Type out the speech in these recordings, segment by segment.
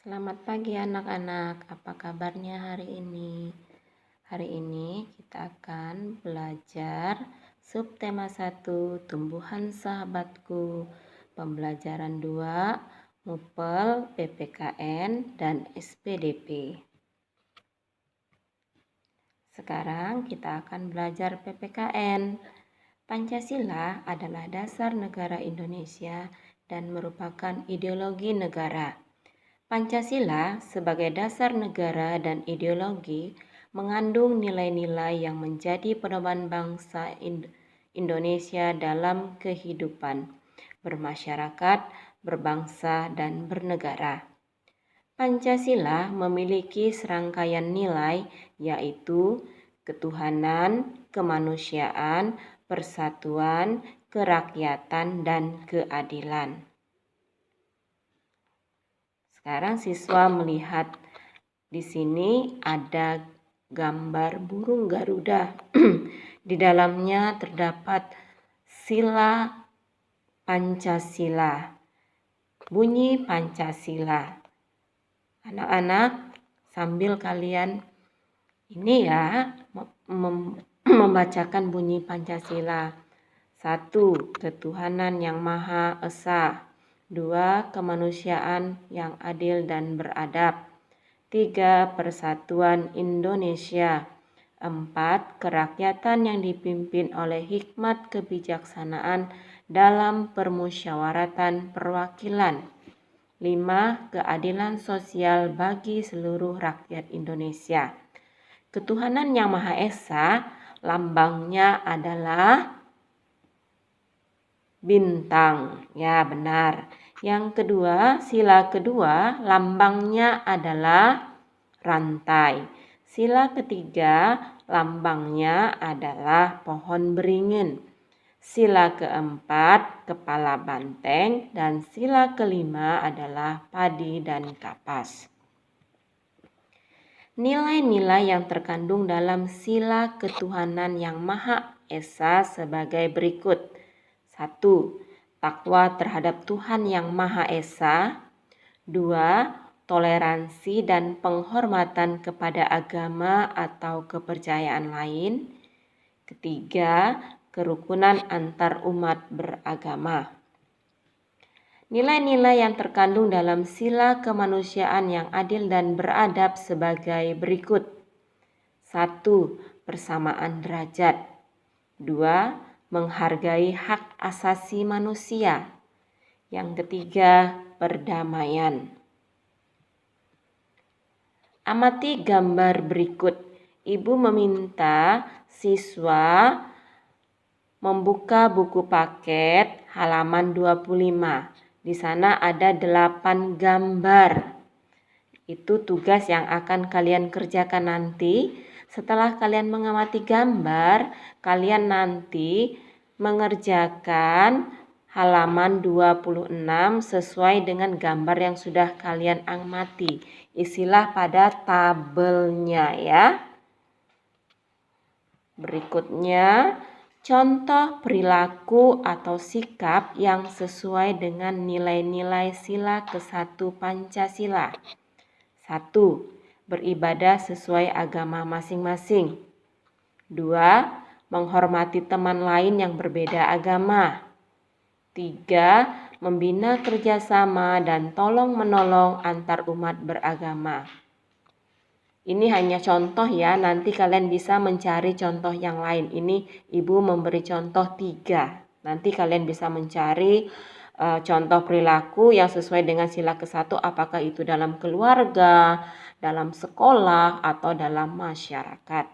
Selamat pagi anak-anak, apa kabarnya hari ini? Hari ini kita akan belajar subtema 1 Tumbuhan Sahabatku, pembelajaran 2 MUPEL, PPKN, dan SPDP. Sekarang kita akan belajar PPKN. Pancasila adalah dasar negara Indonesia dan merupakan ideologi negara. Pancasila sebagai dasar negara dan ideologi mengandung nilai-nilai yang menjadi pedoman bangsa Indonesia dalam kehidupan bermasyarakat, berbangsa, dan bernegara. Pancasila memiliki serangkaian nilai yaitu ketuhanan, kemanusiaan, persatuan, kerakyatan, dan keadilan. Sekarang siswa melihat di sini ada gambar burung Garuda. Di dalamnya terdapat sila Pancasila. Bunyi Pancasila. Anak-anak, sambil kalian ini ya membacakan bunyi Pancasila. 1. Ketuhanan yang Maha Esa. 2. Kemanusiaan yang adil dan beradab. 3. Persatuan Indonesia. 4. Kerakyatan yang dipimpin oleh hikmat kebijaksanaan dalam permusyawaratan perwakilan. 5. Keadilan sosial bagi seluruh rakyat Indonesia. Ketuhanan yang Maha Esa, lambangnya adalah bintang. Ya, benar. Yang kedua, sila kedua, lambangnya adalah rantai. Sila ketiga, lambangnya adalah pohon beringin. Sila keempat, kepala banteng. Dan sila kelima adalah padi dan kapas. Nilai-nilai yang terkandung dalam sila ketuhanan yang Maha Esa sebagai berikut. 1. Takwa terhadap Tuhan yang Maha Esa. 2. Toleransi dan penghormatan kepada agama atau kepercayaan lain. Ketiga, kerukunan antar umat beragama. Nilai-nilai yang terkandung dalam sila kemanusiaan yang adil dan beradab sebagai berikut. 1. Persamaan derajat. 2. Menghargai hak asasi manusia. Yang ketiga, perdamaian. Amati gambar berikut. Ibu meminta siswa membuka buku paket halaman 25. Di sana ada 8 gambar. Itu tugas yang akan kalian kerjakan nanti. Setelah kalian mengamati gambar, kalian nanti mengerjakan halaman 26 sesuai dengan gambar yang sudah kalian amati. Isilah pada tabelnya ya. Berikutnya, contoh perilaku atau sikap yang sesuai dengan nilai-nilai sila ke-1 Pancasila. 1. Beribadah sesuai agama masing-masing. 2. Menghormati teman lain yang berbeda agama. 3. Membina kerjasama dan tolong-menolong antar umat beragama. Ini hanya contoh ya, nanti kalian bisa mencari contoh yang lain. Ini Ibu memberi contoh 3. Nanti kalian bisa mencari contoh perilaku yang sesuai dengan sila ke-1, apakah itu dalam keluarga, dalam sekolah, atau dalam masyarakat.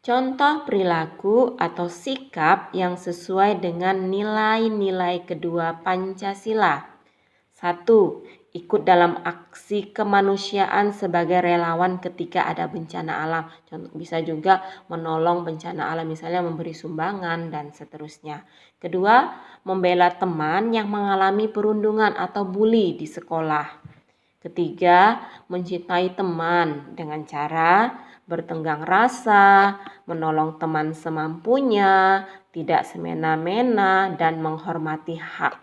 Contoh perilaku atau sikap yang sesuai dengan nilai-nilai kedua Pancasila. 1. Ikut dalam aksi kemanusiaan sebagai relawan ketika ada bencana alam. Contoh, bisa juga menolong bencana alam, misalnya memberi sumbangan dan seterusnya. Kedua, membela teman yang mengalami perundungan atau bully di sekolah. Ketiga, mencintai teman dengan cara bertenggang rasa, menolong teman semampunya, tidak semena-mena, dan menghormati hak.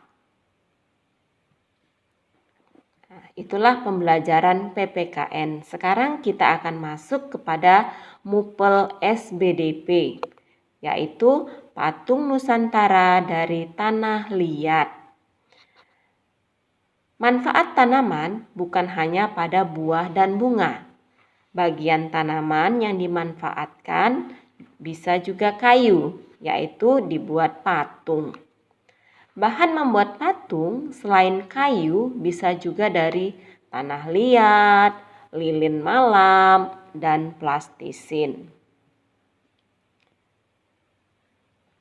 Itulah pembelajaran PPKN. Sekarang kita akan masuk kepada MUPEL SBDP, yaitu Patung Nusantara dari Tanah Liat. Manfaat tanaman bukan hanya pada buah dan bunga. Bagian tanaman yang dimanfaatkan bisa juga kayu, yaitu dibuat patung. Bahan membuat patung selain kayu bisa juga dari tanah liat, lilin malam, dan plastisin.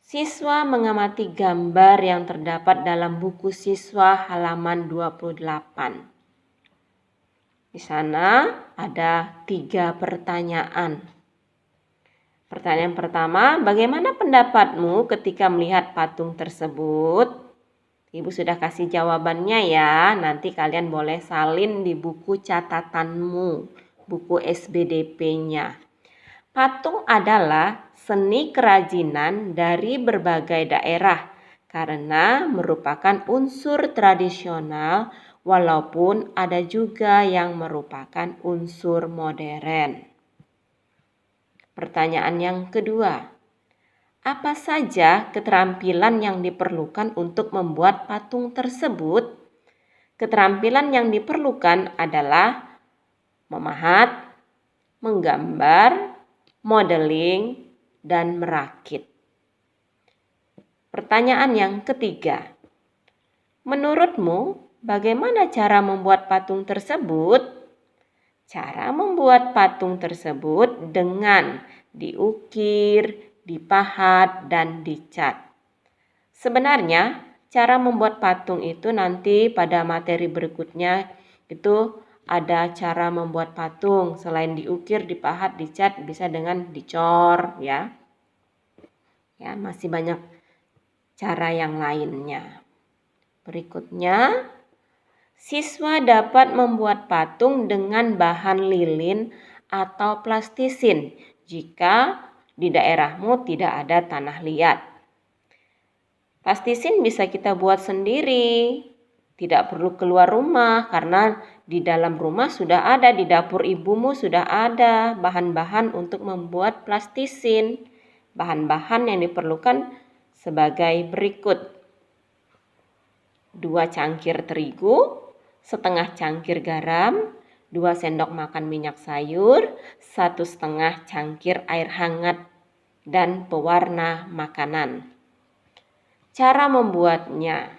Siswa mengamati gambar yang terdapat dalam buku siswa halaman 28. Di sana ada 3 pertanyaan. Pertanyaan pertama, bagaimana pendapatmu ketika melihat patung tersebut? Ibu sudah kasih jawabannya ya. Nanti kalian boleh salin di buku catatanmu, buku SBDP-nya. Patung adalah seni kerajinan dari berbagai daerah karena merupakan unsur tradisional walaupun ada juga yang merupakan unsur modern. Pertanyaan yang kedua, apa saja keterampilan yang diperlukan untuk membuat patung tersebut? Keterampilan yang diperlukan adalah memahat, menggambar, modeling, dan merakit. Pertanyaan yang ketiga, menurutmu bagaimana cara membuat patung tersebut? Cara membuat patung tersebut dengan diukir, dipahat, dan dicat. Sebenarnya, cara membuat patung itu nanti pada materi berikutnya itu ada cara membuat patung. Selain diukir, dipahat, dicat, bisa dengan dicor ya. Ya, masih banyak cara yang lainnya. Berikutnya, siswa dapat membuat patung dengan bahan lilin atau plastisin jika di daerahmu tidak ada tanah liat. Plastisin bisa kita buat sendiri, tidak perlu keluar rumah karena di dalam rumah sudah ada, di dapur ibumu sudah ada bahan-bahan untuk membuat plastisin. Bahan-bahan yang diperlukan sebagai berikut: 2 cangkir terigu, setengah cangkir garam, 2 sendok makan minyak sayur, 1,5 cangkir air hangat, dan pewarna makanan. Cara membuatnya: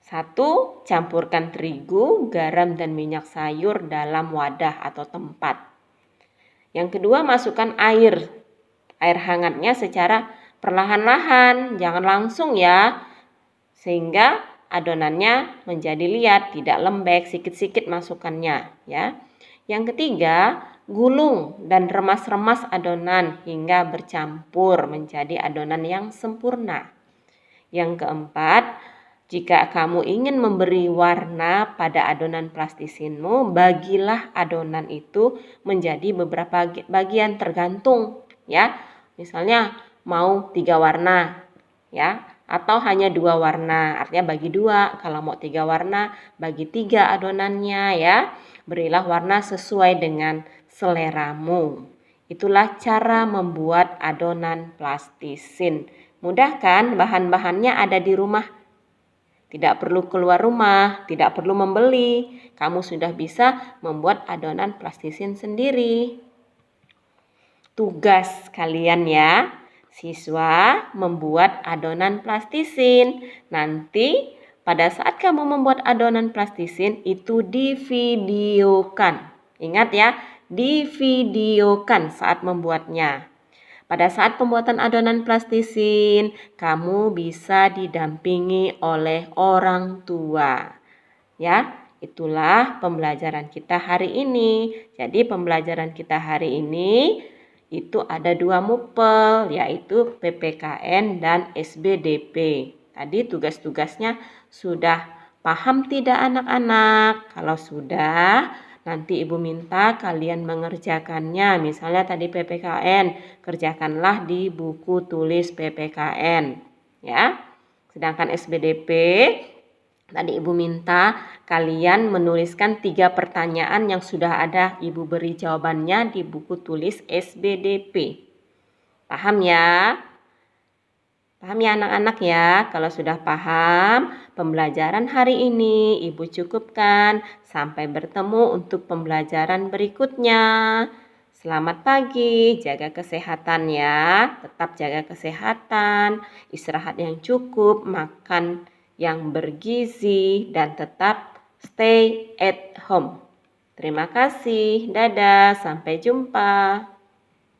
1. Campurkan terigu, garam, dan minyak sayur dalam wadah atau tempat. Yang kedua, masukkan air hangatnya secara perlahan-lahan, jangan langsung ya, sehingga adonannya menjadi liat, tidak lembek, sikit-sikit masukkannya ya. Yang ketiga, gulung dan remas-remas adonan hingga bercampur menjadi adonan yang sempurna. Yang keempat, jika kamu ingin memberi warna pada adonan plastisinmu, bagilah adonan itu menjadi beberapa bagian tergantung ya. Misalnya mau 3 warna ya, atau hanya 2 warna, artinya bagi 2. Kalau mau 3 warna, bagi 3 adonannya ya. Berilah warna sesuai dengan seleramu. Itulah cara membuat adonan plastisin. Mudah kan? Bahan-bahannya ada di rumah. Tidak perlu keluar rumah, tidak perlu membeli. Kamu sudah bisa membuat adonan plastisin sendiri. Tugas kalian ya, siswa membuat adonan plastisin. Nanti pada saat kamu membuat adonan plastisin itu divideokan. Ingat ya, divideokan saat membuatnya. Pada saat pembuatan adonan plastisin, kamu bisa didampingi oleh orang tua. Ya, itulah pembelajaran kita hari ini. Jadi pembelajaran kita hari ini itu ada 2 MUPEL, yaitu PPKN dan SBDP. Tadi tugas-tugasnya sudah paham tidak anak-anak? Kalau sudah, nanti ibu minta kalian mengerjakannya. Misalnya tadi PPKN, kerjakanlah di buku tulis PPKN ya. Sedangkan SBDP Tadi Ibu minta kalian menuliskan 3 pertanyaan yang sudah ada Ibu beri jawabannya di buku tulis SBDP. Paham ya? Paham ya anak-anak ya? Kalau sudah paham, pembelajaran hari ini Ibu cukupkan. Sampai bertemu untuk pembelajaran berikutnya. Selamat pagi, jaga kesehatan ya. Tetap jaga kesehatan, istirahat yang cukup, makan yang bergizi, dan tetap stay at home. Terima kasih, dadah, sampai jumpa.